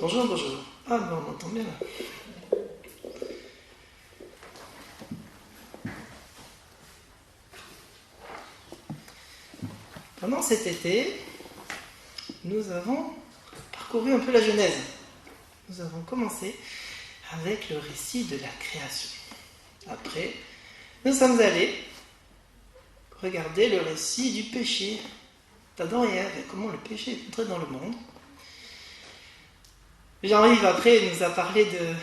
Bonjour, bonjour. Ah, ben on m'entend bien là. Pendant cet été, nous avons parcouru un peu la Genèse. Nous avons commencé avec le récit de la création. Après, nous sommes allés regarder le récit du péché d'Adam et Ève et comment le péché est entré dans le monde. Jean-Yves après nous a parlé de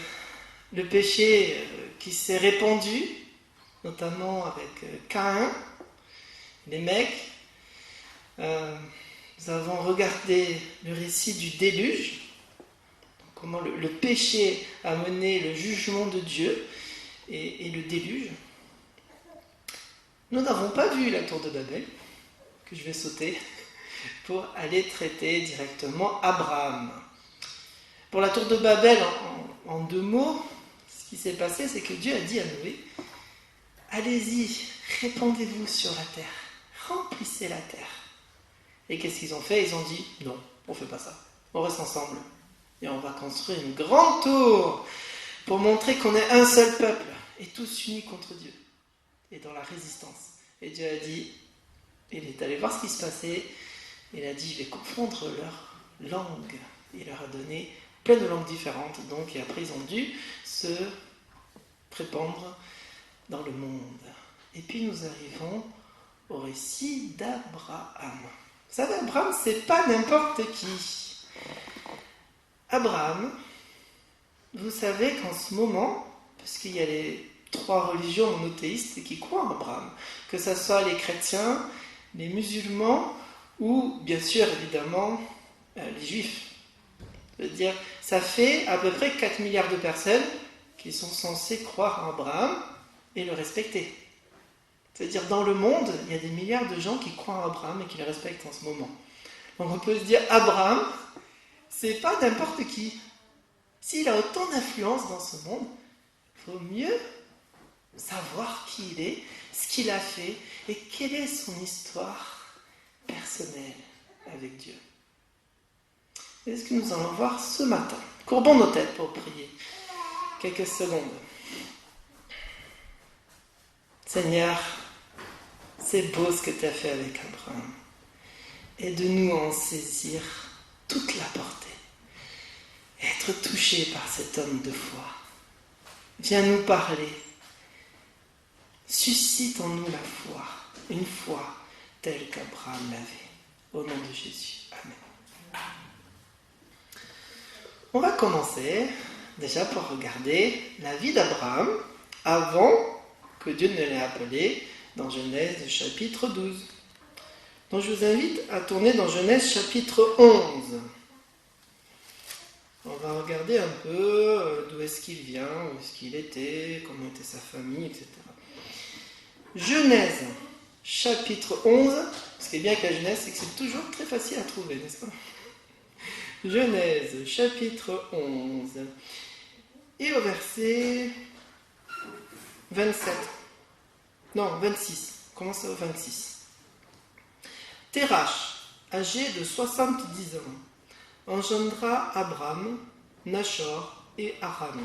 le péché qui s'est répandu, notamment avec Caïn, les mecs. Nous avons regardé le récit du déluge, comment le péché a mené le jugement de Dieu et le déluge. Nous n'avons pas vu la tour de Babel, que je vais sauter, pour aller traiter directement Abraham. Pour la tour de Babel, en deux mots, ce qui s'est passé, c'est que Dieu a dit à Noé, allez-y, répandez-vous sur la terre, remplissez la terre. Et qu'est-ce qu'ils ont fait? Ils ont dit, non, on ne fait pas ça, on reste ensemble. Et on va construire une grande tour pour montrer qu'on est un seul peuple et tous unis contre Dieu et dans la résistance. Et Dieu a dit, il est allé voir ce qui se passait, il a dit, je vais confondre leur langue. Il leur a donné plein de langues différentes, donc, et après ils ont dû se répandre dans le monde. Et puis nous arrivons au récit d'Abraham. Vous savez, Abraham, c'est pas n'importe qui. Abraham, vous savez qu'en ce moment, parce qu'il y a les trois religions monothéistes qui croient en Abraham, que ce soit les chrétiens, les musulmans ou, bien sûr, évidemment, les juifs. C'est-à-dire, ça fait à peu près 4 milliards de personnes qui sont censées croire en Abraham et le respecter. C'est-à-dire, dans le monde, il y a des milliards de gens qui croient en Abraham et qui le respectent en ce moment. Donc on peut se dire, Abraham, c'est pas n'importe qui. S'il a autant d'influence dans ce monde, il faut mieux savoir qui il est, ce qu'il a fait et quelle est son histoire personnelle avec Dieu. C'est ce que nous allons voir ce matin. Courbons nos têtes pour prier. Quelques secondes. Seigneur, c'est beau ce que tu as fait avec Abraham. Aide-nous à en saisir toute la portée. Être touché par cet homme de foi. Viens nous parler. Suscite en nous la foi. Une foi telle qu'Abraham l'avait. Au nom de Jésus. Amen. On va commencer déjà pour regarder la vie d'Abraham avant que Dieu ne l'ait appelé dans Genèse chapitre 12. Donc je vous invite à tourner dans Genèse chapitre 11. On va regarder un peu d'où est-ce qu'il vient, où est-ce qu'il était, comment était sa famille, etc. Genèse chapitre 11. Ce qui est bien avec la Genèse, c'est que c'est toujours très facile à trouver, n'est-ce pas? Genèse chapitre 11 et au verset 27. Non, 26. Commence au 26. Térach, âgé de 70 ans, engendra Abram, Nachor et Haran.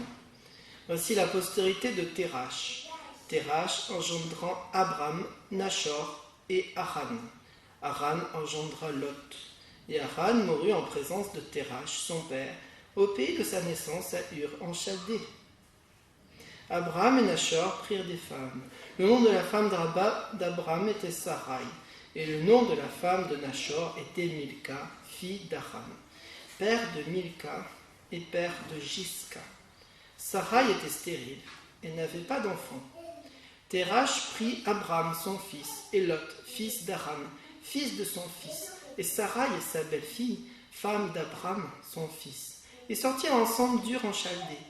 Voici la postérité de Térach. Térach engendrant Abram, Nachor et Haran. Haran engendra Lot. Et Haran mourut en présence de Térach, son père, au pays de sa naissance à Ur, en Chaldée. Abram et Nachor prirent des femmes. Le nom de la femme d'Abram était Sarai, et le nom de la femme de Nachor était Milka, fille d'Haran, père de Milka et père de Jisca. Sarai était stérile et n'avait pas d'enfant. Térach prit Abram son fils, et Lot, fils d'Haran, fils de son fils, et Sarai et sa belle-fille, femme d'Abram, son fils, et sortirent ensemble d'Ur en Chaldée,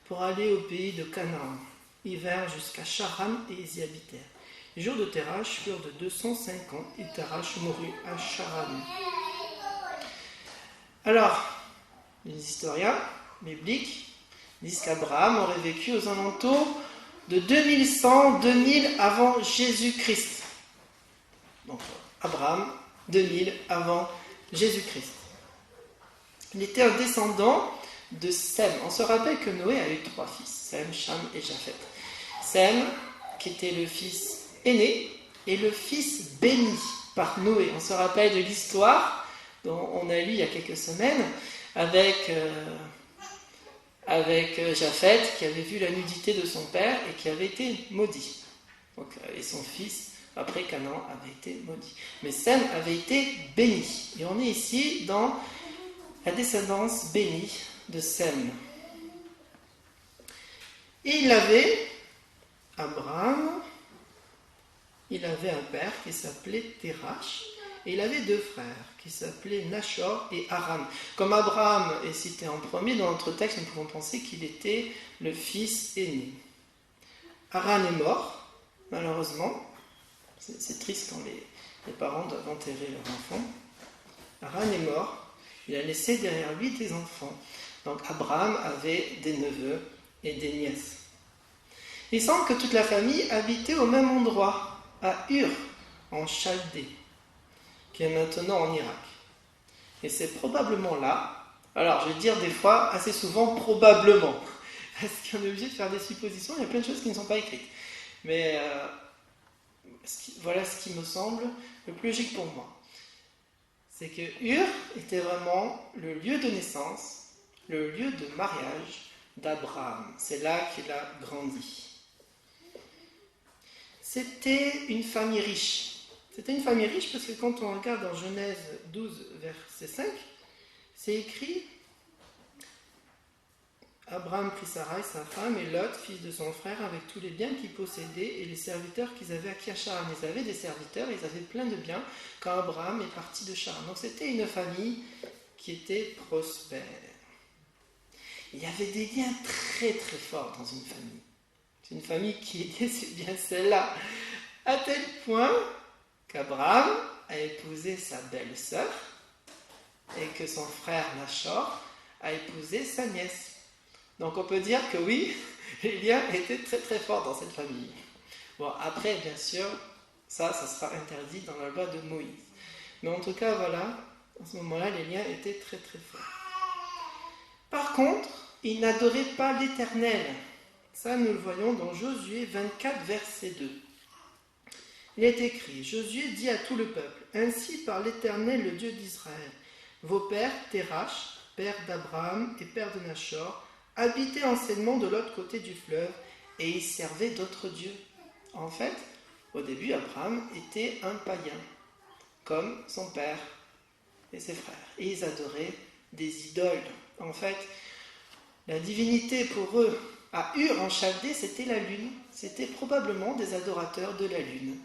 pour aller au pays de Canaan. Ils vinrent jusqu'à Charan et ils y habitèrent. Les jours de Térach furent de 205 ans, et Térach mourut à Charan. Alors, les historiens bibliques disent qu'Abraham aurait vécu aux alentours de 2100-2000 avant Jésus-Christ. Donc, Abraham, 2000 avant Jésus-Christ. Il était un descendant de Sem. On se rappelle que Noé a eu 3 fils, Sem, Cham et Japhet. Sem, qui était le fils aîné, et le fils béni par Noé. On se rappelle de l'histoire dont on a lu il y a quelques semaines avec Japhet qui avait vu la nudité de son père et qui avait été maudit. Donc, et son fils, après Canaan, avait été maudit. Mais Sem avait été béni. Et on est ici dans la descendance bénie de Sem. Et il avait Abraham, il avait un père qui s'appelait Terach, et il avait 2 frères qui s'appelaient Nachor et Haran. Comme Abraham est cité en premier dans notre texte, nous pouvons penser qu'il était le fils aîné. Haran est mort, malheureusement. C'est triste quand les parents doivent enterrer leur enfant. Haran est mort, il a laissé derrière lui des enfants. Donc Abraham avait des neveux et des nièces. Il semble que toute la famille habitait au même endroit, à Ur, en Chaldée, qui est maintenant en Irak. Et c'est probablement là, alors je vais dire des fois, assez souvent, probablement, parce qu'on est obligé de faire des suppositions, il y a plein de choses qui ne sont pas écrites. Mais voilà ce qui me semble le plus logique pour moi. C'est que Ur était vraiment le lieu de naissance, le lieu de mariage d'Abraham. C'est là qu'il a grandi. C'était une famille riche. C'était une famille riche parce que quand on regarde dans Genèse 12, verset 5, c'est écrit Abraham prit Sarai, sa femme, et Lot, fils de son frère, avec tous les biens qu'ils possédaient et les serviteurs qu'ils avaient acquis à Charan. Ils avaient des serviteurs, ils avaient plein de biens quand Abraham est parti de Charan. Donc c'était une famille qui était prospère. Il y avait des liens très très forts dans une famille. C'est une famille qui était, c'est bien celle-là, à tel point qu'Abraham a épousé sa belle-sœur et que son frère Nachor a épousé sa nièce. Donc on peut dire que oui, les liens étaient très très forts dans cette famille. Bon, après, bien sûr, ça sera interdit dans la loi de Moïse. Mais en tout cas, voilà, à ce moment-là, les liens étaient très très forts. Par contre, ils n'adoraient pas l'Éternel. Ça, nous le voyons dans Josué 24, verset 2. Il est écrit, Josué dit à tout le peuple, « Ainsi par l'Éternel, le Dieu d'Israël, vos pères, Terach, père d'Abraham et père de Nachor, habitaient anciennement de l'autre côté du fleuve et y servaient d'autres dieux. » En fait, au début, Abraham était un païen, comme son père et ses frères. Et ils adoraient des idoles. En fait, la divinité pour eux, à Ur en Chaldée, c'était la lune. C'était probablement des adorateurs de la lune.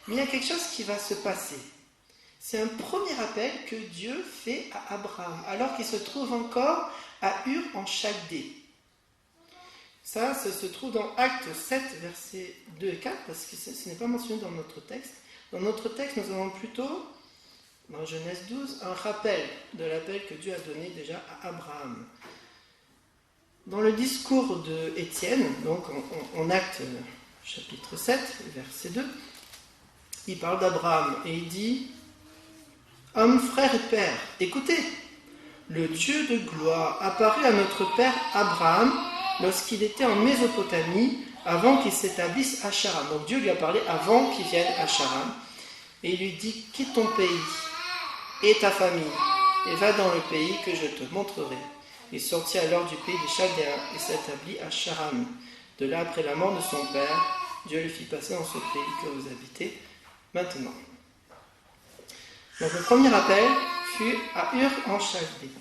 Mais il y a quelque chose qui va se passer. C'est un premier appel que Dieu fait à Abraham, alors qu'il se trouve encore à Ur en Chaldée. Ça se trouve dans Actes 7, versets 2 et 4, parce que ce n'est pas mentionné dans notre texte. Dans notre texte, nous avons plutôt, dans Genèse 12, un rappel de l'appel que Dieu a donné déjà à Abraham. Dans le discours de Étienne, donc en Actes chapitre 7, verset 2, il parle d'Abraham et il dit « Hommes, frères et pères, écoutez, le Dieu de gloire apparut à notre père Abraham lorsqu'il était en Mésopotamie, avant qu'il s'établisse à Charan. » Donc Dieu lui a parlé avant qu'il vienne à Charan. Et il lui dit « Quitte ton pays et ta famille, et va dans le pays que je te montrerai. » Il sortit alors du pays des Chaldéens et s'établit à Charan. De là, après la mort de son père, Dieu le fit passer dans ce pays que vous habitez maintenant. Donc le premier appel fut à Ur en Chaldée.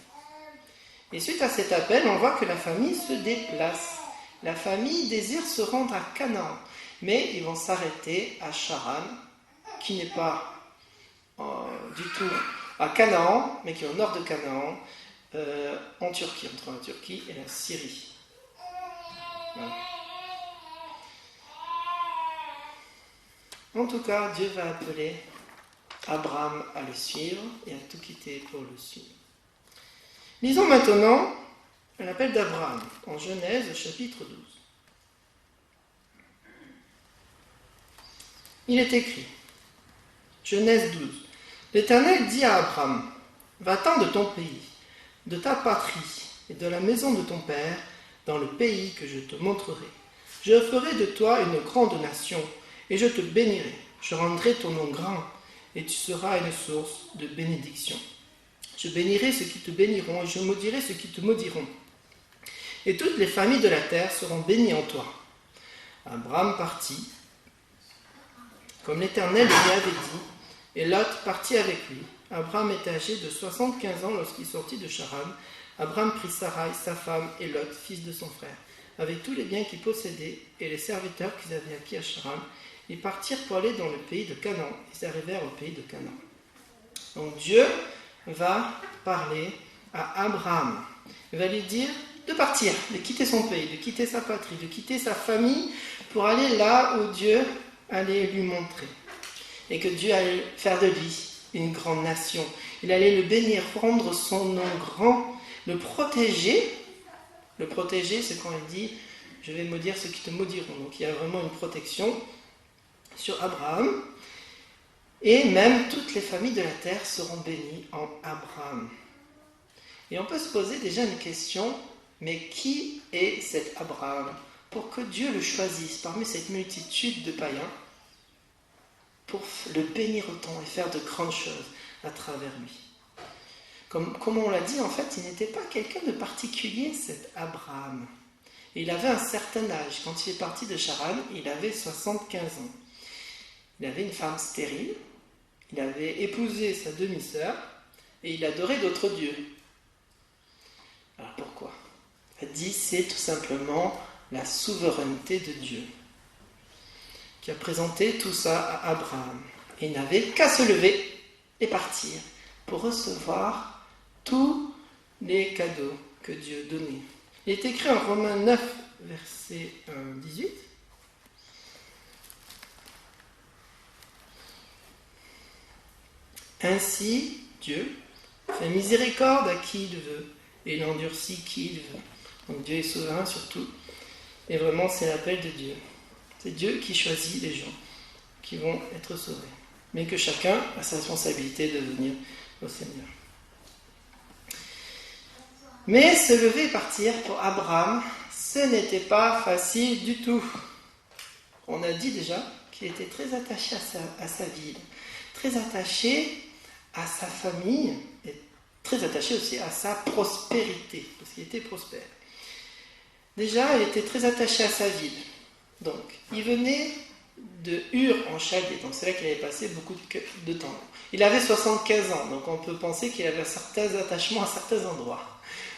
Et suite à cet appel, on voit que la famille se déplace. La famille désire se rendre à Canaan, mais ils vont s'arrêter à Charan, qui n'est pas du tout à Canaan, mais qui est au nord de Canaan, en Turquie, entre la Turquie et la Syrie. Voilà. En tout cas, Dieu va appeler Abraham à le suivre et à tout quitter pour le suivre. Lisons maintenant l'appel d'Abraham en Genèse chapitre 12. Il est écrit, Genèse 12, l'Éternel dit à Abraham, « Va-t'en de ton pays, de ta patrie et de la maison de ton père dans le pays que je te montrerai. Je ferai de toi une grande nation et je te bénirai. Je rendrai ton nom grand et tu seras une source de bénédiction. Je bénirai ceux qui te béniront et je maudirai ceux qui te maudiront. Et toutes les familles de la terre seront bénies en toi. Abraham partit, comme l'Éternel lui avait dit, et Lot partit avec lui. Abraham était âgé de 75 ans lorsqu'il sortit de Charan. Abraham prit Sarai, sa femme, et Lot, fils de son frère, avec tous les biens qu'ils possédaient et les serviteurs qu'ils avaient acquis à Charan. Ils partirent pour aller dans le pays de Canaan. Ils arrivèrent au pays de Canaan. Donc Dieu va parler à Abraham. Il va lui dire de partir, de quitter son pays, de quitter sa patrie, de quitter sa famille pour aller là où Dieu allait lui montrer. Et que Dieu allait faire de lui une grande nation. Il allait le bénir, rendre son nom grand, le protéger. Le protéger, c'est quand il dit « Je vais maudire ceux qui te maudiront ». Donc il y a vraiment une protection sur Abraham. Et même toutes les familles de la terre seront bénies en Abraham. Et on peut se poser déjà une question, mais qui est cet Abraham? Pour que Dieu le choisisse parmi cette multitude de païens, pour le bénir autant et faire de grandes choses à travers lui. Comme on l'a dit, en fait, il n'était pas quelqu'un de particulier, cet Abraham. Il avait un certain âge. Quand il est parti de Charan, il avait 75 ans. Il avait une femme stérile, il avait épousé sa demi-sœur, et il adorait d'autres dieux. Alors pourquoi? Il a dit, c'est tout simplement la souveraineté de Dieu qui a présenté tout ça à Abraham. Et il n'avait qu'à se lever et partir pour recevoir tous les cadeaux que Dieu donnait. Il est écrit en Romains 9, verset 18. Ainsi, Dieu fait miséricorde à qui il veut et il endurcit qui il veut. Donc Dieu est souverain sur tout. Et vraiment, c'est l'appel de Dieu. C'est Dieu qui choisit les gens qui vont être sauvés. Mais que chacun a sa responsabilité de venir au Seigneur. Mais se lever et partir pour Abraham, ce n'était pas facile du tout. On a dit déjà qu'il était très attaché à sa ville, très attaché à sa famille et très attaché aussi à sa prospérité, parce qu'il était prospère. Déjà, il était très attaché à sa ville. Donc, il venait de Ur en Chaldée, donc c'est là qu'il avait passé beaucoup de temps. Il avait 75 ans, donc on peut penser qu'il avait certains attachements à certains endroits.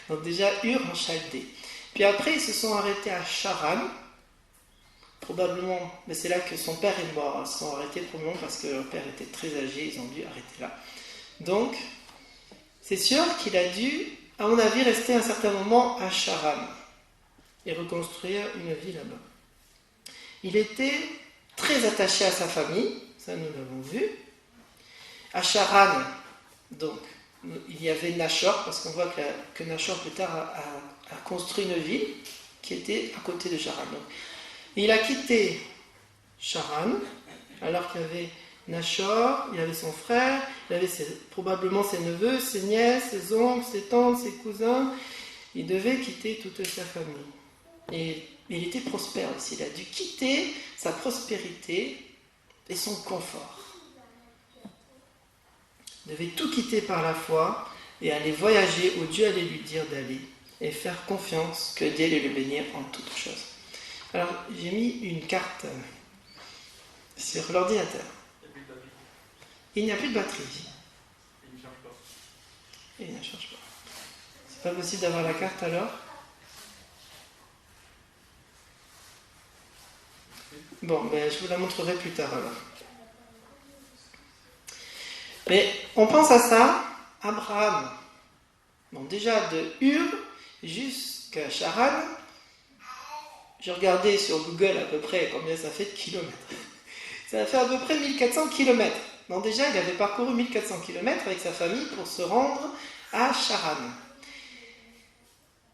Donc déjà, Ur en Chaldée. Puis après, ils se sont arrêtés à Charan, probablement, mais c'est là que son père est mort. Ils se sont arrêtés probablement parce que leur père était très âgé, ils ont dû arrêter là. Donc, c'est sûr qu'il a dû, à mon avis, rester un certain moment à Charan et reconstruire une vie là-bas. Il était très attaché à sa famille, ça nous l'avons vu. À Charan, donc, il y avait Nachor, parce qu'on voit que Nachor plus tard a construit une ville qui était à côté de Charan. Donc, il a quitté Charan, alors qu'il y avait Nachor, il avait son frère, il avait probablement ses neveux, ses nièces, ses oncles, ses tantes, ses cousins. Il devait quitter toute sa famille. Et il était prospère aussi. Il a dû quitter sa prospérité et son confort. Il devait tout quitter par la foi et aller voyager où Dieu allait lui dire d'aller et faire confiance que Dieu allait le bénir en toutes choses. Alors, j'ai mis une carte sur l'ordinateur. Il n'y a plus de batterie. Il ne charge pas. Il ne charge pas. C'est pas possible d'avoir la carte alors? Bon, ben, je vous la montrerai plus tard alors. Mais on pense à ça, Abraham. Bon, déjà de Ur jusqu'à Charan, j'ai regardé sur Google à peu près combien ça fait de kilomètres. Ça fait à peu près 1400 kilomètres. Donc déjà, il avait parcouru 1400 kilomètres avec sa famille pour se rendre à Charan.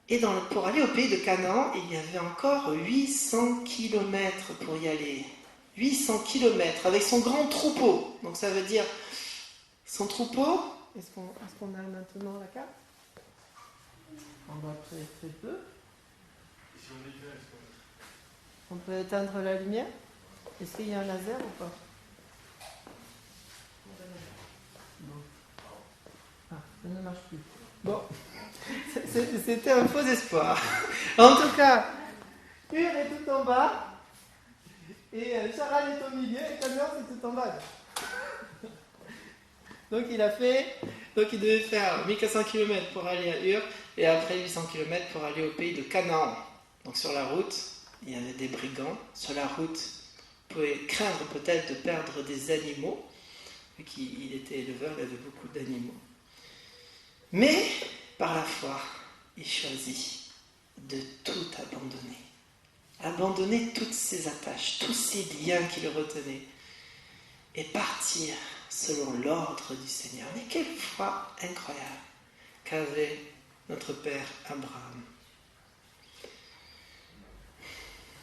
Et pour aller au pays de Canaan, il y avait encore 800 kilomètres pour y aller. 800 kilomètres avec son grand troupeau. Donc ça veut dire son troupeau. Est-ce qu'on a maintenant la carte? On voit très très peu. On peut éteindre la lumière? Est-ce qu'il y a un laser ou pas? Bon. Ah, ça ne marche plus. Bon, c'était un faux espoir. En tout cas, Hur est tout en bas, et Charan est au milieu, et Tamar c'est tout en bas. Donc il devait faire 1400 km pour aller à Hur, et après 800 km pour aller au pays de Canaan. Donc sur la route, il y avait des brigands. Sur la route, vous pouvez craindre peut-être de perdre des animaux, vu qu'il était éleveur, il avait beaucoup d'animaux. Mais, par la foi, il choisit de tout abandonner. Abandonner toutes ses attaches, tous ces liens qui le retenaient, et partir selon l'ordre du Seigneur. Mais quelle foi incroyable qu'avait notre père Abraham.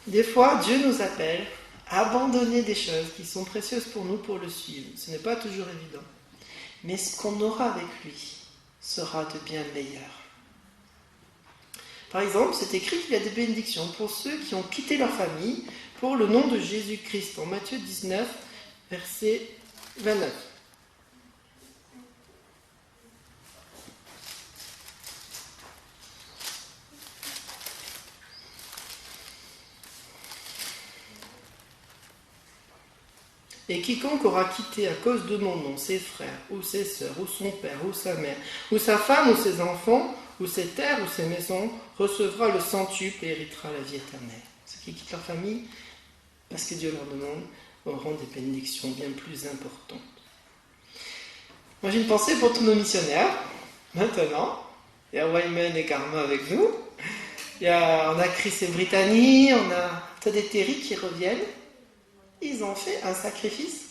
Des fois, Dieu nous appelle à abandonner des choses qui sont précieuses pour nous pour le suivre. Ce n'est pas toujours évident. Mais ce qu'on aura avec lui sera de bien meilleur. Par exemple, c'est écrit qu'il y a des bénédictions pour ceux qui ont quitté leur famille pour le nom de Jésus-Christ, en Matthieu 19, verset 29. Et quiconque aura quitté à cause de mon nom ses frères, ou ses sœurs, ou son père, ou sa mère, ou sa femme, ou ses enfants, ou ses terres, ou ses maisons, recevra le centuple et héritera la vie éternelle. Ceux qui quittent leur famille, parce que Dieu leur demande, auront des bénédictions bien plus importantes. Moi j'ai une pensée pour tous nos missionnaires, maintenant. Il y a Wyman et Karma avec nous. On a Chris et Brittany, on a Todd et Terry qui reviennent. Ils ont fait un sacrifice.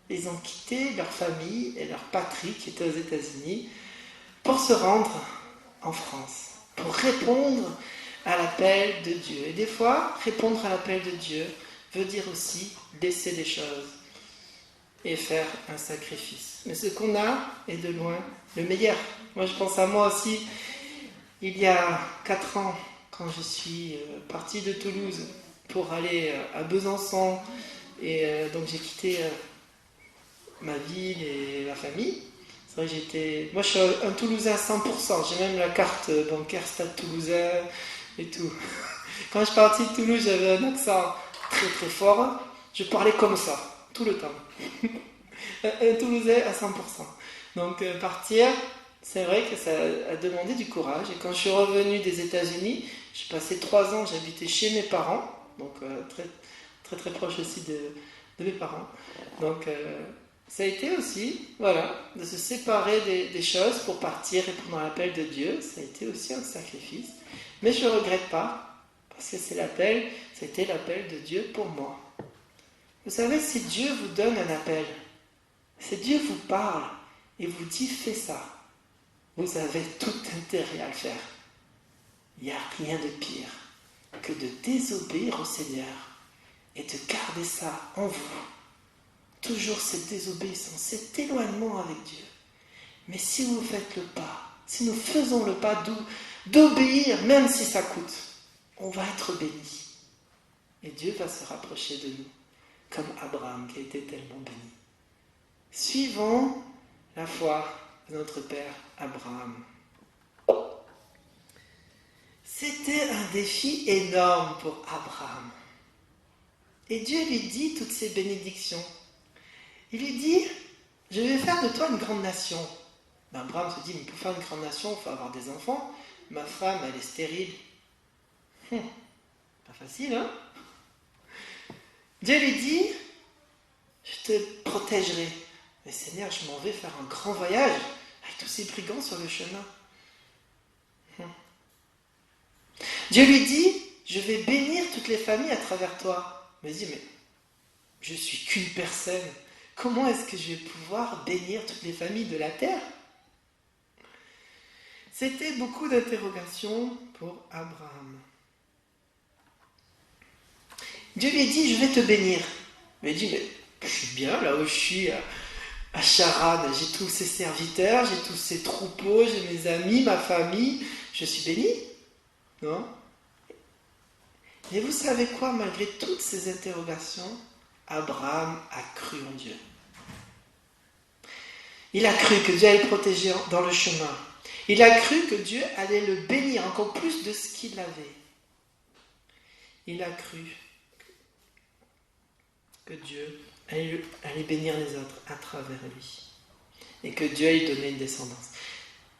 Ils ont quitté leur famille et leur patrie qui était aux États-Unis pour se rendre en France, pour répondre à l'appel de Dieu. Et des fois, répondre à l'appel de Dieu veut dire aussi laisser des choses et faire un sacrifice. Mais ce qu'on a est de loin le meilleur. Moi, je pense à moi aussi, il y a 4 ans, quand je suis partie de Toulouse pour aller à Besançon, et donc j'ai quitté ma ville et ma famille. C'est vrai que moi je suis un Toulousain à 100%, j'ai même la carte bancaire Stade Toulousain et tout. Quand je suis partie de Toulouse, j'avais un accent très très fort, je parlais comme ça, tout le temps. Un Toulousain à 100%. Donc partir, c'est vrai que ça a demandé du courage. Et quand je suis revenue des États-Unis, j'ai passé 3 ans, j'habitais chez mes parents, donc très très très proche aussi de mes parents. Donc ça a été aussi, voilà, de se séparer des choses pour partir et répondre à l'appel de Dieu. Ça a été aussi un sacrifice. Mais je ne regrette pas, parce que ça a été l'appel de Dieu pour moi. Vous savez, si Dieu vous donne un appel, si Dieu vous parle et vous dit fais ça, vous avez tout intérêt à le faire. Il n'y a rien de pire que de désobéir au Seigneur et de garder ça en vous. Toujours cette désobéissance, cet éloignement avec Dieu. Mais si vous faites le pas, si nous faisons le pas d'obéir, même si ça coûte, on va être bénis. Et Dieu va se rapprocher de nous, comme Abraham qui a été tellement béni. Suivons la foi de notre père Abraham. C'était un défi énorme pour Abraham. Et Dieu lui dit toutes ces bénédictions. Il lui dit, je vais faire de toi une grande nation. Ben, Abraham se dit, mais pour faire une grande nation, il faut avoir des enfants. Ma femme, elle est stérile. Pas facile, hein? Dieu lui dit, je te protégerai. Mais Seigneur, je m'en vais faire un grand voyage avec tous ces brigands sur le chemin. Dieu lui dit, je vais bénir toutes les familles à travers toi. Mais il dit, mais je suis qu'une personne. Comment est-ce que je vais pouvoir bénir toutes les familles de la terre? C'était beaucoup d'interrogations pour Abraham. Dieu lui dit, je vais te bénir. Mais il dit, mais je suis bien là où je suis, à Charan. J'ai tous ces serviteurs, j'ai tous ces troupeaux, j'ai mes amis, ma famille. Je Je suis béni? Non? Et vous savez quoi, malgré toutes ces interrogations, Abraham a cru en Dieu. Il a cru que Dieu allait le protéger dans le chemin. Il a cru que Dieu allait le bénir encore plus de ce qu'il avait. Il a cru que Dieu allait bénir les autres à travers lui. Et que Dieu allait donner une descendance.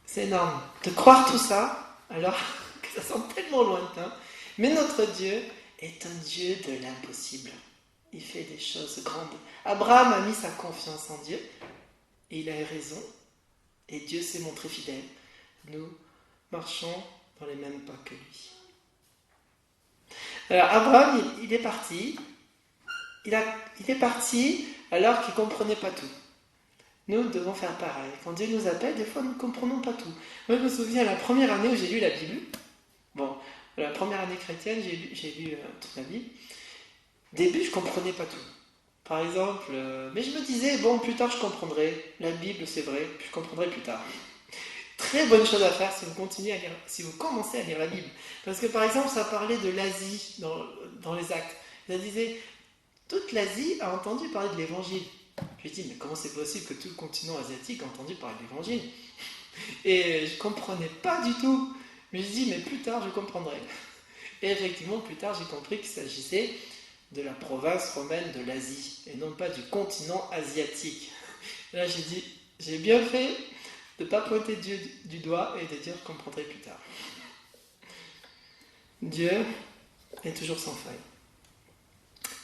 C'est énorme de croire tout ça, alors que ça semble tellement lointain. Mais notre Dieu est un Dieu de l'impossible. Il fait des choses grandes. Abraham a mis sa confiance en Dieu, et il a eu raison, et Dieu s'est montré fidèle. Nous marchons dans les mêmes pas que lui. Alors Abraham, il est parti. Il est parti alors qu'il ne comprenait pas tout. Nous devons faire pareil. Quand Dieu nous appelle, des fois nous ne comprenons pas tout. Moi je me souviens la première année où j'ai lu la Bible. Bon, la première année chrétienne, j'ai lu toute la Bible. Au début, je ne comprenais pas tout. Par exemple, mais je me disais, bon, plus tard je comprendrai. La Bible, c'est vrai, je comprendrai plus tard. Très bonne chose à faire si vous commencez à lire la Bible. Parce que par exemple, ça parlait de l'Asie dans les Actes. Ça disait, toute l'Asie a entendu parler de l'Évangile. Je me dis, mais comment c'est possible que tout le continent asiatique a entendu parler de l'Évangile? Et je ne comprenais pas du tout. Mais je dis, mais plus tard je comprendrai. Et effectivement, plus tard j'ai compris qu'il s'agissait de la province romaine de l'Asie, et non pas du continent asiatique. Et là j'ai dit, j'ai bien fait de ne pas pointer Dieu du doigt et de dire je comprendrai plus tard. Dieu est toujours sans faille.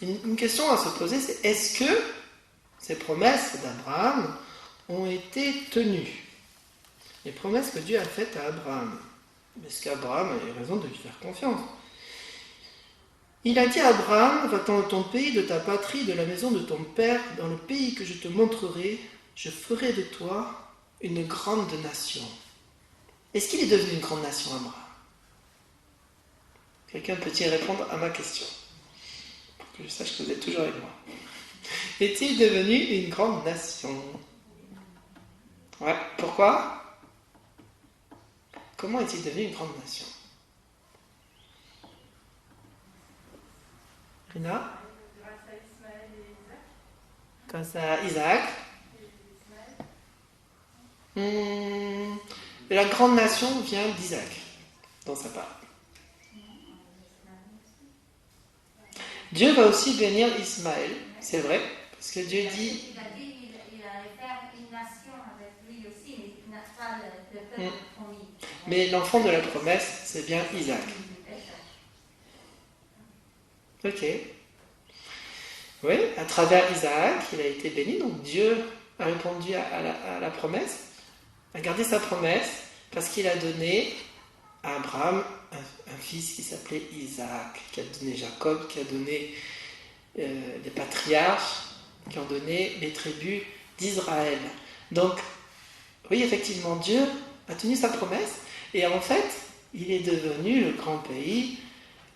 Une question à se poser, c'est est-ce que ces promesses d'Abraham ont été tenues? Les promesses que Dieu a faites à Abraham. Est-ce qu'Abraham a eu raison de lui faire confiance? Il a dit à Abraham, va-t'en de ton pays, de ta patrie, de la maison de ton père, dans le pays que je te montrerai, je ferai de toi une grande nation. Est-ce qu'il est devenu une grande nation, Abraham? Quelqu'un peut-il répondre à ma question? Pour que je sache que vous êtes toujours avec moi. Est-il devenu une grande nation? Ouais, pourquoi? Comment est-il devenu une grande nation? Rina? Grâce à Ismaël et Isaac. Grâce à Isaac. La grande nation vient d'Isaac, dans sa part. Dieu va aussi bénir Ismaël, c'est vrai, parce que Dieu dit... Il a dit qu'il allait faire une nation avec lui aussi, mais il n'a pas le peuple promis. Mais l'enfant de la promesse, c'est bien Isaac. Ok. Oui, à travers Isaac, il a été béni, donc Dieu a répondu à la promesse, a gardé sa promesse, parce qu'il a donné à Abraham un fils qui s'appelait Isaac, qui a donné Jacob, qui a donné les patriarches, qui ont donné les tribus d'Israël. Donc, oui, effectivement, Dieu a tenu sa promesse, et en fait, il est devenu le grand pays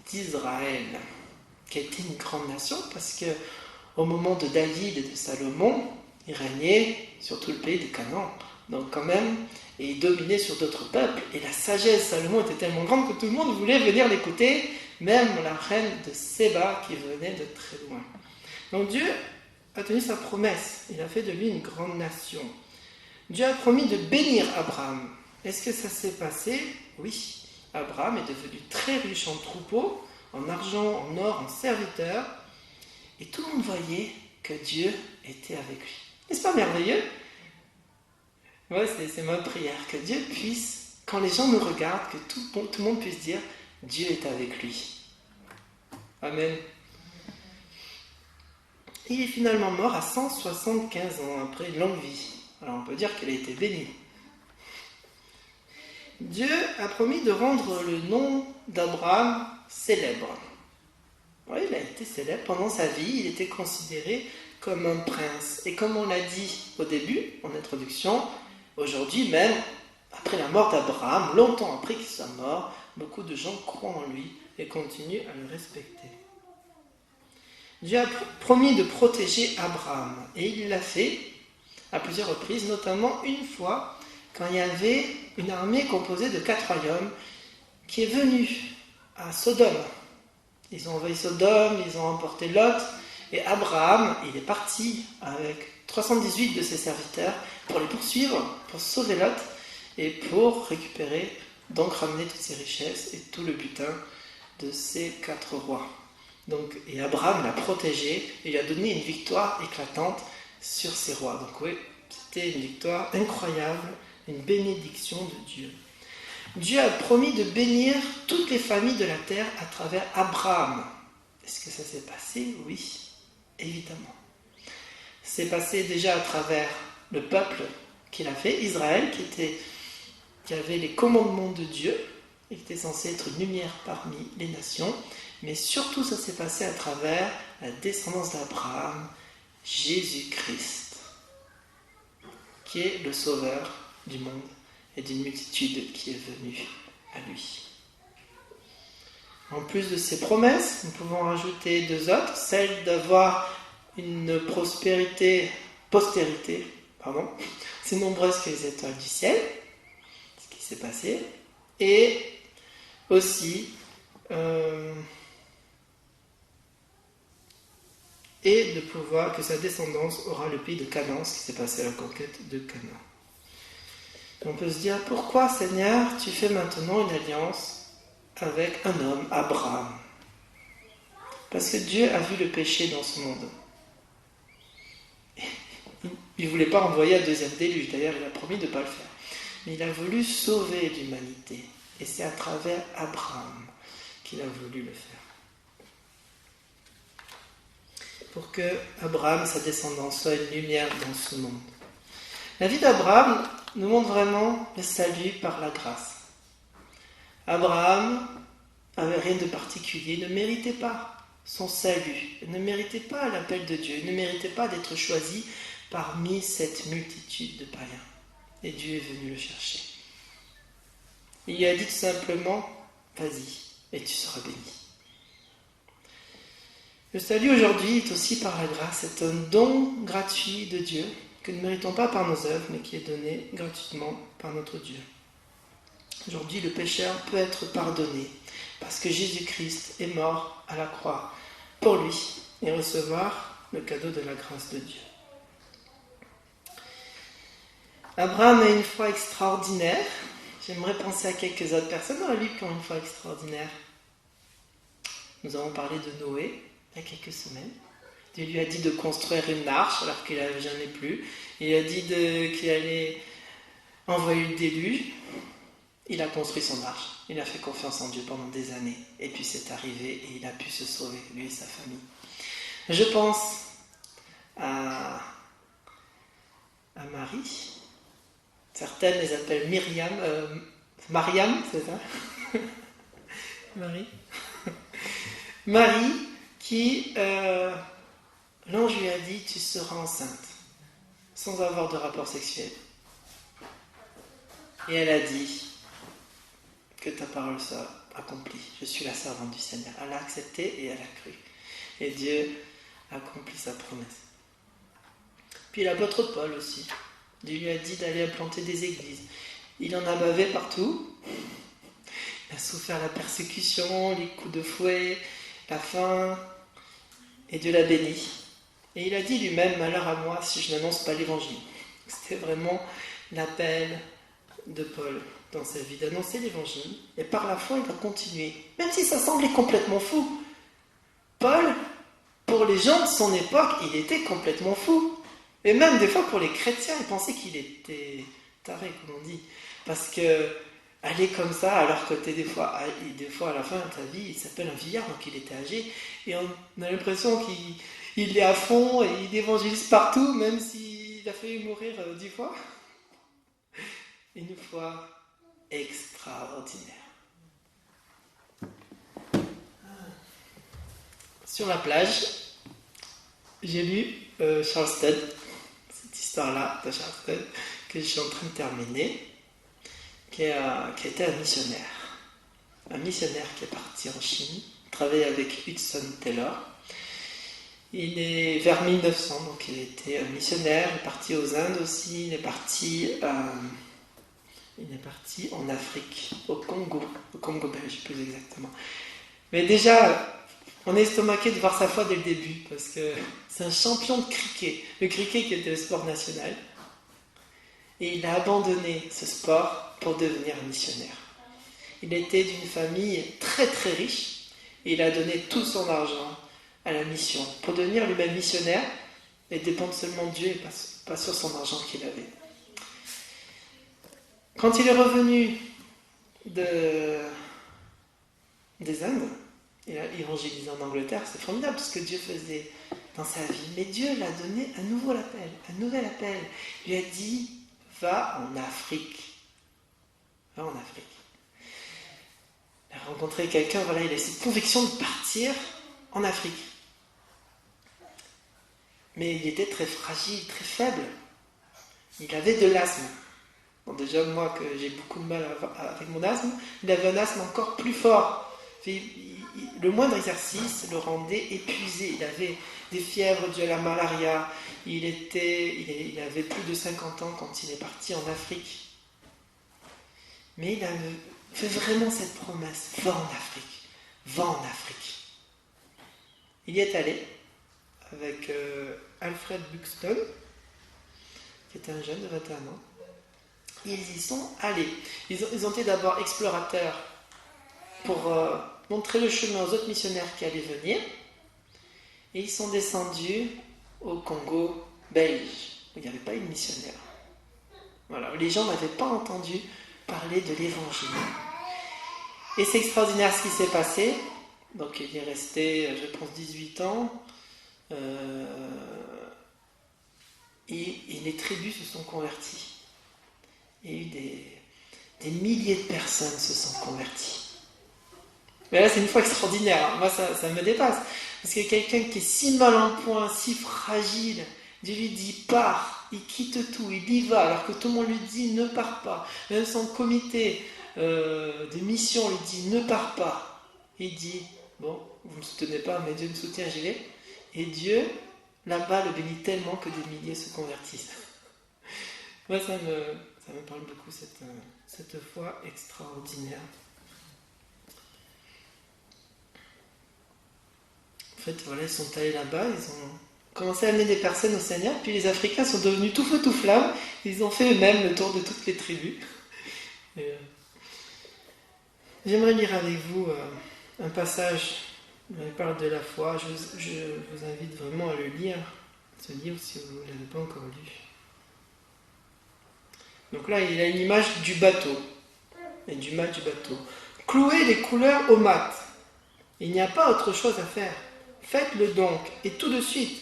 d'Israël, qui a été une grande nation, parce que au moment de David et de Salomon, il régnait sur tout le pays de Canaan. Donc quand même, et il dominait sur d'autres peuples. Et la sagesse de Salomon était tellement grande que tout le monde voulait venir l'écouter, même la reine de Séba qui venait de très loin. Donc Dieu a tenu sa promesse. Il a fait de lui une grande nation. Dieu a promis de bénir Abraham. Est-ce que ça s'est passé? Oui. Abraham est devenu très riche en troupeaux, en argent, en or, en serviteurs. Et tout le monde voyait que Dieu était avec lui. N'est-ce pas merveilleux? Moi, c'est ma prière, que Dieu puisse, quand les gens nous regardent, que tout le monde puisse dire Dieu est avec lui. Amen. Il est finalement mort à 175 ans, après une longue vie. Alors on peut dire qu'il a été béni. Dieu a promis de rendre le nom d'Abraham célèbre. Oui, il a été célèbre pendant sa vie, il était considéré comme un prince. Et comme on l'a dit au début, en introduction, aujourd'hui même, après la mort d'Abraham, longtemps après qu'il soit mort, beaucoup de gens croient en lui et continuent à le respecter. Dieu a promis de protéger Abraham, et il l'a fait à plusieurs reprises, notamment une fois quand il y avait une armée composée de 4 royaumes qui est venue à Sodome. Ils ont envahi Sodome, ils ont emporté Lot, et Abraham, il est parti avec 318 de ses serviteurs pour les poursuivre, pour sauver Lot, et pour récupérer, donc ramener toutes ses richesses et tout le butin de ces 4 rois. Donc, et Abraham l'a protégé et lui a donné une victoire éclatante sur ces rois. Donc oui, c'était une victoire incroyable, une bénédiction de Dieu. Dieu a promis de bénir toutes les familles de la terre à travers Abraham. Est-ce que ça s'est passé? Oui, évidemment. C'est passé déjà à travers le peuple qu'il a fait, Israël, qui avait les commandements de Dieu, et qui était censé être une lumière parmi les nations. Mais surtout, ça s'est passé à travers la descendance d'Abraham, Jésus-Christ, qui est le sauveur du monde et d'une multitude qui est venue à lui. En plus de ces promesses, nous pouvons rajouter 2 autres, celle d'avoir une postérité, c'est nombreuse que les étoiles du ciel, ce qui s'est passé, et aussi et de pouvoir que sa descendance aura le pays de Canaan, ce qui s'est passé à la conquête de Canaan. On peut se dire, pourquoi Seigneur, tu fais maintenant une alliance avec un homme, Abraham? Parce que Dieu a vu le péché dans ce monde. Il ne voulait pas envoyer un deuxième déluge, d'ailleurs il a promis de ne pas le faire. Mais il a voulu sauver l'humanité. Et c'est à travers Abraham qu'il a voulu le faire. Pour que Abraham, sa descendance, soit une lumière dans ce monde. La vie d'Abraham nous montre vraiment le salut par la grâce. Abraham n'avait rien de particulier, il ne méritait pas son salut, il ne méritait pas l'appel de Dieu, il ne méritait pas d'être choisi parmi cette multitude de païens. Et Dieu est venu le chercher. Il lui a dit tout simplement, vas-y, et tu seras béni. Le salut aujourd'hui est aussi par la grâce, c'est un don gratuit de Dieu, que nous ne méritons pas par nos œuvres, mais qui est donné gratuitement par notre Dieu. Aujourd'hui, le pécheur peut être pardonné, parce que Jésus-Christ est mort à la croix pour lui, et recevoir le cadeau de la grâce de Dieu. Abraham a une foi extraordinaire. J'aimerais penser à quelques autres personnes dans la Bible qui ont une foi extraordinaire. Nous avons parlé de Noé il y a quelques semaines. Dieu lui a dit de construire une arche alors qu'il n'avait jamais plu. Il a dit qu'il allait envoyer le déluge. Il a construit son arche. Il a fait confiance en Dieu pendant des années. Et puis c'est arrivé et il a pu se sauver, lui et sa famille. Je pense à Marie. Certaines les appellent Mariam, c'est ça? Marie. Marie qui, l'ange lui a dit, tu seras enceinte, sans avoir de rapport sexuel. Et elle a dit, que ta parole soit accomplie. Je suis la servante du Seigneur. Elle a accepté et elle a cru. Et Dieu a accompli sa promesse. Puis l'apôtre Paul aussi. Dieu lui a dit d'aller implanter des églises. Il en a bavé partout. Il a souffert la persécution, les coups de fouet, la faim. Et Dieu l'a béni. Et il a dit lui-même, malheur à moi si je n'annonce pas l'évangile. C'était vraiment l'appel de Paul dans sa vie, d'annoncer l'évangile. Et par la foi, il va continuer. Même si ça semblait complètement fou. Paul, pour les gens de son époque, il était complètement fou. Et même des fois pour les chrétiens, ils pensaient qu'il était taré, comme on dit. Parce que aller comme ça, alors que des fois à la fin de ta vie, il s'appelle un vieillard, donc il était âgé, et on a l'impression qu'il est à fond et il évangélise partout, même s'il a failli mourir 10 fois. Une foi extraordinaire. Sur la plage, j'ai lu Charleston, cette histoire-là de Charleston, que je suis en train de terminer, qui était un missionnaire. Un missionnaire qui est parti en Chine, travaillait avec Hudson Taylor. Il est vers 1900, donc il était un missionnaire, il est parti aux Indes aussi, il est parti Il est parti en Afrique, au Congo belge plus exactement. Mais déjà, on est estomaqué de voir sa foi dès le début, parce que c'est un champion de cricket. Le cricket qui était le sport national. Et il a abandonné ce sport pour devenir missionnaire. Il était d'une famille très très riche, et il a donné tout son argent à la mission. Pour devenir lui-même missionnaire, et dépendre seulement de Dieu et pas sur son argent qu'il avait. Quand il est revenu des Indes, il a évangélisé en Angleterre, c'est formidable ce que Dieu faisait dans sa vie. Mais Dieu l'a donné un nouvel appel. Il lui a dit, va en Afrique. Va en Afrique. Il a rencontré quelqu'un, voilà, il a cette conviction de partir en Afrique. Mais il était très fragile, très faible. Il avait de l'asthme. Bon, déjà, moi, que j'ai beaucoup de mal avec mon asthme, il avait un asthme encore plus fort. Le moindre exercice le rendait épuisé. Il avait des fièvres dues à la malaria. Il avait plus de 50 ans quand il est parti en Afrique. Mais il a fait vraiment cette promesse. Va en Afrique. Va en Afrique. Il y est allé avec Alfred Buxton, qui était un jeune de 21 ans. Ils y sont allés. Ils ont été d'abord explorateurs pour montrer le chemin aux autres missionnaires qui allaient venir. Et ils sont descendus au Congo belge, où il n'y avait pas eu de missionnaire. Voilà, les gens n'avaient pas entendu parler de l'évangile. Et c'est extraordinaire ce qui s'est passé. Donc il est resté, je pense, 18 ans. Et les tribus se sont converties. Il y a eu des milliers de personnes se sont converties. Mais là, c'est une foi extraordinaire. Moi, ça me dépasse. Parce que quelqu'un qui est si mal en point, si fragile, Dieu lui dit « pars », il quitte tout, il y va, alors que tout le monde lui dit « ne pars pas ». Même son comité de mission lui dit « ne pars pas ». Il dit « bon, vous ne me soutenez pas, mais Dieu me soutient, j'y vais ». Et Dieu, là-bas, le bénit tellement que des milliers se convertissent. Moi, ça me parle beaucoup, cette foi extraordinaire. En fait, voilà, ils sont allés là-bas, ils ont commencé à amener des personnes au Seigneur, puis les Africains sont devenus tout feu tout flamme, ils ont fait eux-mêmes le tour de toutes les tribus. J'aimerais lire avec vous un passage où il parle de la foi. Je vous invite vraiment à le lire, ce livre, si vous ne l'avez pas encore lu. Donc là, il a une image du bateau, et du mât du bateau. Clouez les couleurs au mat. Il n'y a pas autre chose à faire. Faites-le donc, et tout de suite.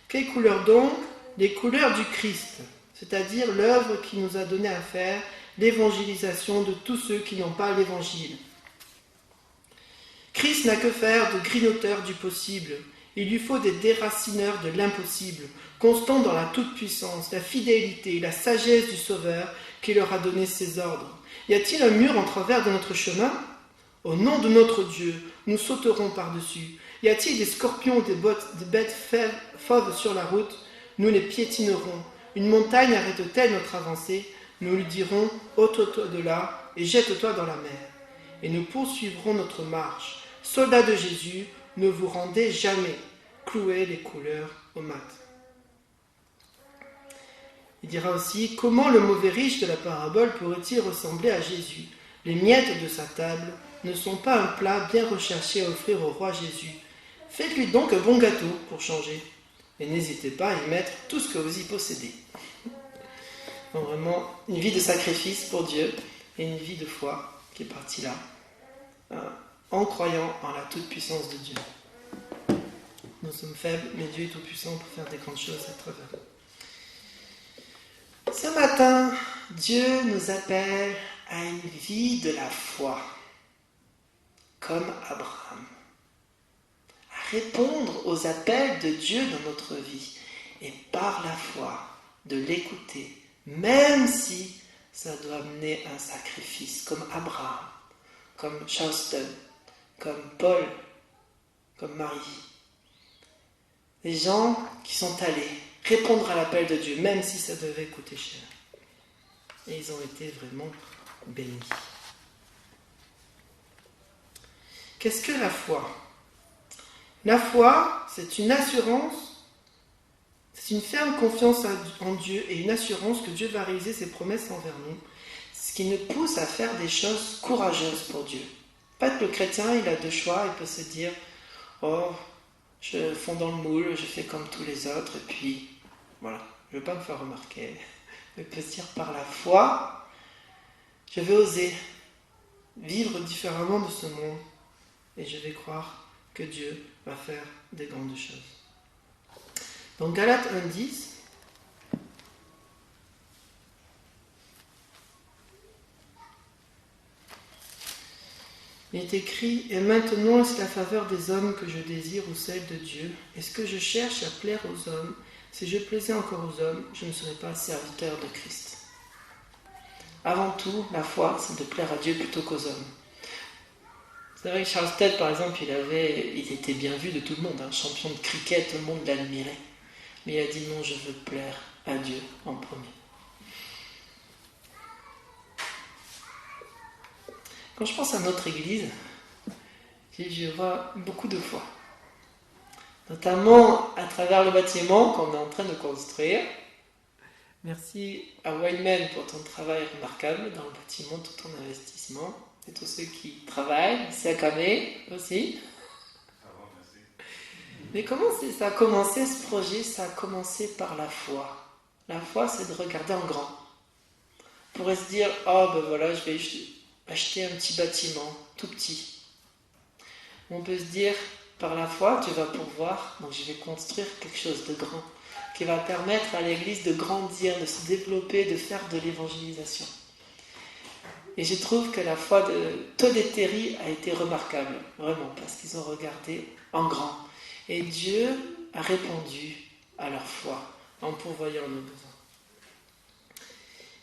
Quelles couleurs donc ? Les couleurs du Christ, c'est-à-dire l'œuvre qu'il nous a donné à faire, l'évangélisation de tous ceux qui n'ont pas l'évangile. Christ n'a que faire de grignoteurs du possible. Il lui faut des déracineurs de l'impossible, constants dans la toute-puissance, la fidélité, la sagesse du Sauveur qui leur a donné ses ordres. Y a-t-il un mur en travers de notre chemin ? Au nom de notre Dieu, nous sauterons par-dessus. Y a-t-il des scorpions, des bêtes fauves sur la route ? Nous les piétinerons. Une montagne arrête-t-elle notre avancée ? Nous lui dirons, ôte-toi de là et jette-toi dans la mer. Et nous poursuivrons notre marche. Soldats de Jésus, ne vous rendez jamais. Clouez les couleurs au mat. Il dira aussi, comment le mauvais riche de la parabole pourrait-il ressembler à Jésus ? Les miettes de sa table ne sont pas un plat bien recherché à offrir au roi Jésus. Faites-lui donc un bon gâteau pour changer. Et n'hésitez pas à y mettre tout ce que vous y possédez. Donc vraiment, une vie de sacrifice pour Dieu et une vie de foi qui est partie là, en croyant en la toute-puissance de Dieu. Nous sommes faibles, mais Dieu est tout-puissant pour faire des grandes choses à travers nous. Ce matin, Dieu nous appelle à une vie de la foi, comme Abraham. À répondre aux appels de Dieu dans notre vie et par la foi, de l'écouter, même si ça doit mener un sacrifice, comme Abraham, comme Charleston, comme Paul, comme Marie. Les gens qui sont allés répondre à l'appel de Dieu, même si ça devait coûter cher. Et ils ont été vraiment béni. Qu'est-ce que la foi ? La foi, c'est une assurance, c'est une ferme confiance en Dieu et une assurance que Dieu va réaliser ses promesses envers nous, ce qui nous pousse à faire des choses courageuses pour Dieu. Pas que le chrétien, il a deux choix, il peut se dire « Oh, je fonds dans le moule, je fais comme tous les autres, et puis voilà, je ne veux pas me faire remarquer. » Il peut se dire « Par la foi, je vais oser vivre différemment de ce monde, et je vais croire que Dieu va faire des grandes choses. » Dans Galates 1,10, il est écrit « Et maintenant est-ce la faveur des hommes que je désire ou celle de Dieu? Est-ce que je cherche à plaire aux hommes? Si je plaisais encore aux hommes, je ne serais pas serviteur de Christ. » Avant tout, la foi, c'est de plaire à Dieu plutôt qu'aux hommes. C'est vrai que Charles Tedd, par exemple, il était bien vu de tout le monde, champion de cricket, tout le monde l'admirait. Mais il a dit non, je veux plaire à Dieu en premier. Quand je pense à notre Église, je vois beaucoup de foi. Notamment à travers le bâtiment qu'on est en train de construire. Merci à Wildman pour ton travail remarquable dans le bâtiment, tout ton investissement. Et tous ceux qui travaillent, c'est à Kamé aussi. Mais comment ça a commencé ce projet? Ça a commencé par la foi. La foi, c'est de regarder en grand. On pourrait se dire, oh ben voilà, je vais acheter un petit bâtiment, tout petit. On peut se dire, par la foi, tu vas pourvoir, donc je vais construire quelque chose de grand, qui va permettre à l'Église de grandir, de se développer, de faire de l'évangélisation. Et je trouve que la foi de Todd et Terry a été remarquable, vraiment, parce qu'ils ont regardé en grand. Et Dieu a répondu à leur foi en pourvoyant nos besoins.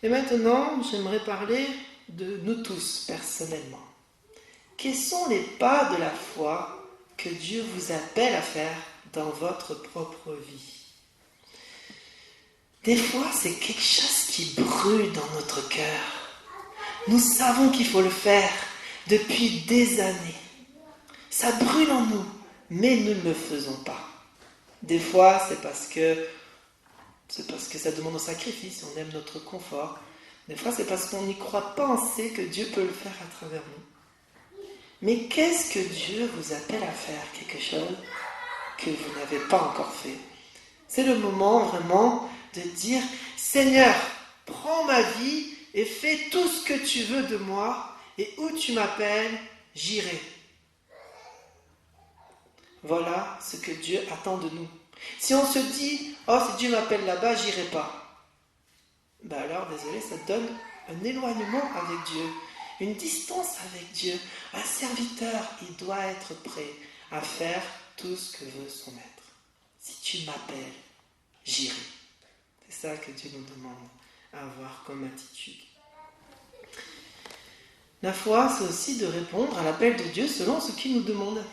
Et maintenant, j'aimerais parler de nous tous, personnellement. Quels sont les pas de la foi que Dieu vous appelle à faire dans votre propre vie? Des fois, c'est quelque chose qui brûle dans notre cœur. Nous savons qu'il faut le faire depuis des années. Ça brûle en nous, mais nous ne le faisons pas. Des fois, c'est parce que ça demande un sacrifice, on aime notre confort. Des fois, c'est parce qu'on n'y croit pas assez que Dieu peut le faire à travers nous. Mais qu'est-ce que Dieu vous appelle à faire? Quelque chose que vous n'avez pas encore fait. C'est le moment vraiment de dire « Seigneur, prends ma vie et fais tout ce que tu veux de moi, et où tu m'appelles, j'irai. » Voilà ce que Dieu attend de nous. Si on se dit « Oh, si Dieu m'appelle là-bas, j'irai pas. » Ben alors, désolé, ça donne un éloignement avec Dieu, une distance avec Dieu. Un serviteur, il doit être prêt à faire tout ce que veut son maître. Si tu m'appelles, j'irai. C'est ça que Dieu nous demande à avoir comme attitude. La foi, c'est aussi de répondre à l'appel de Dieu selon ce qu'il nous demande.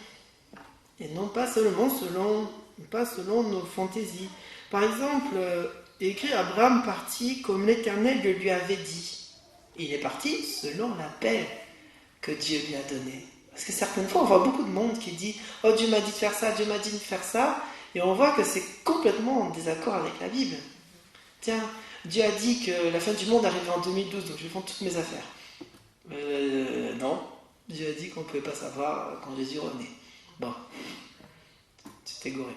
Et non pas seulement selon nos fantaisies. Par exemple, écrit Abraham partit comme l'Éternel le lui avait dit. Il est parti selon l'appel que Dieu lui a donné. Parce que certaines fois, on voit beaucoup de monde qui dit « Oh, Dieu m'a dit de faire ça, Dieu m'a dit de faire ça », et on voit que c'est complètement en désaccord avec la Bible. Tiens, Dieu a dit que la fin du monde arrivait en 2012, donc je vais vendre toutes mes affaires. Non, Dieu a dit qu'on ne pouvait pas savoir quand Jésus revenait. Bon, tu t'es goré.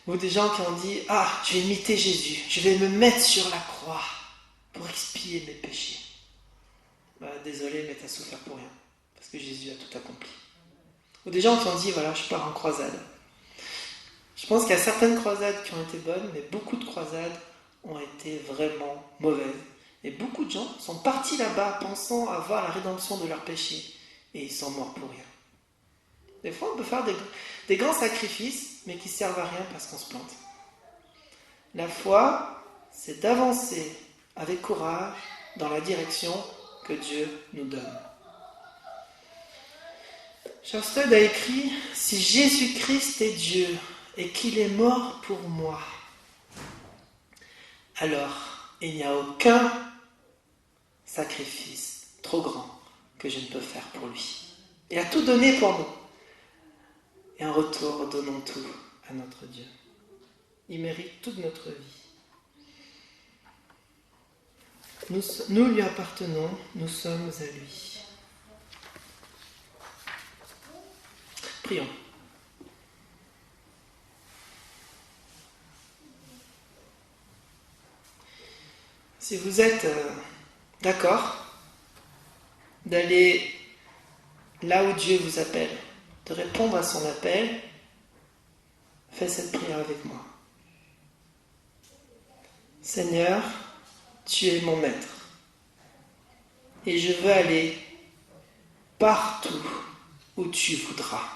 Ou des gens qui ont dit « Ah, je vais imiter Jésus, je vais me mettre sur la croix pour expier mes péchés. » Désolé, mais tu as souffert pour rien, parce que Jésus a tout accompli. Ou des gens qui ont dit « Voilà, je pars en croisade. » Je pense qu'il y a certaines croisades qui ont été bonnes, mais beaucoup de croisades ont été vraiment mauvaises. Et beaucoup de gens sont partis là-bas pensant avoir la rédemption de leurs péchés, et ils sont morts pour rien. Des fois, on peut faire des grands sacrifices, mais qui ne servent à rien parce qu'on se plante. La foi, c'est d'avancer avec courage dans la direction que Dieu nous donne. Charles Tedd a écrit « Si Jésus-Christ est Dieu et qu'il est mort pour moi, alors il n'y a aucun sacrifice trop grand que je ne peux faire pour lui. Il a tout donné pour nous. Et en retour, donnons tout à notre Dieu. Il mérite toute notre vie. Nous lui appartenons, nous sommes à lui. Prions. Si vous êtes d'accord d'aller là où Dieu vous appelle, de répondre à son appel, faites cette prière avec moi. Seigneur, tu es mon maître et je veux aller partout où tu voudras.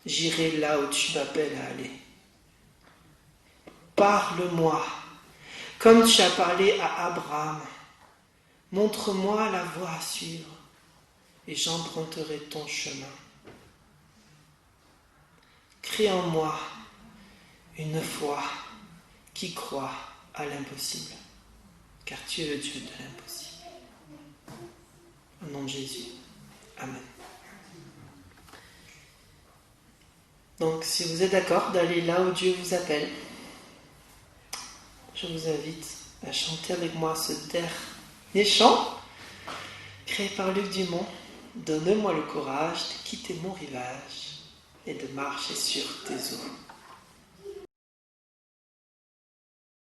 J'irai là où tu m'appelles à aller. Parle-moi, comme tu as parlé à Abraham. Montre-moi la voie à suivre et j'emprunterai ton chemin. Crée en moi une foi qui croit à l'impossible, car tu es le Dieu de l'impossible. Au nom de Jésus. Amen. Donc, si vous êtes d'accord d'aller là où Dieu vous appelle, je vous invite à chanter avec moi ce dernier chant créé par Luc Dumont. Donne-moi le courage de quitter mon rivage et de marcher sur tes eaux.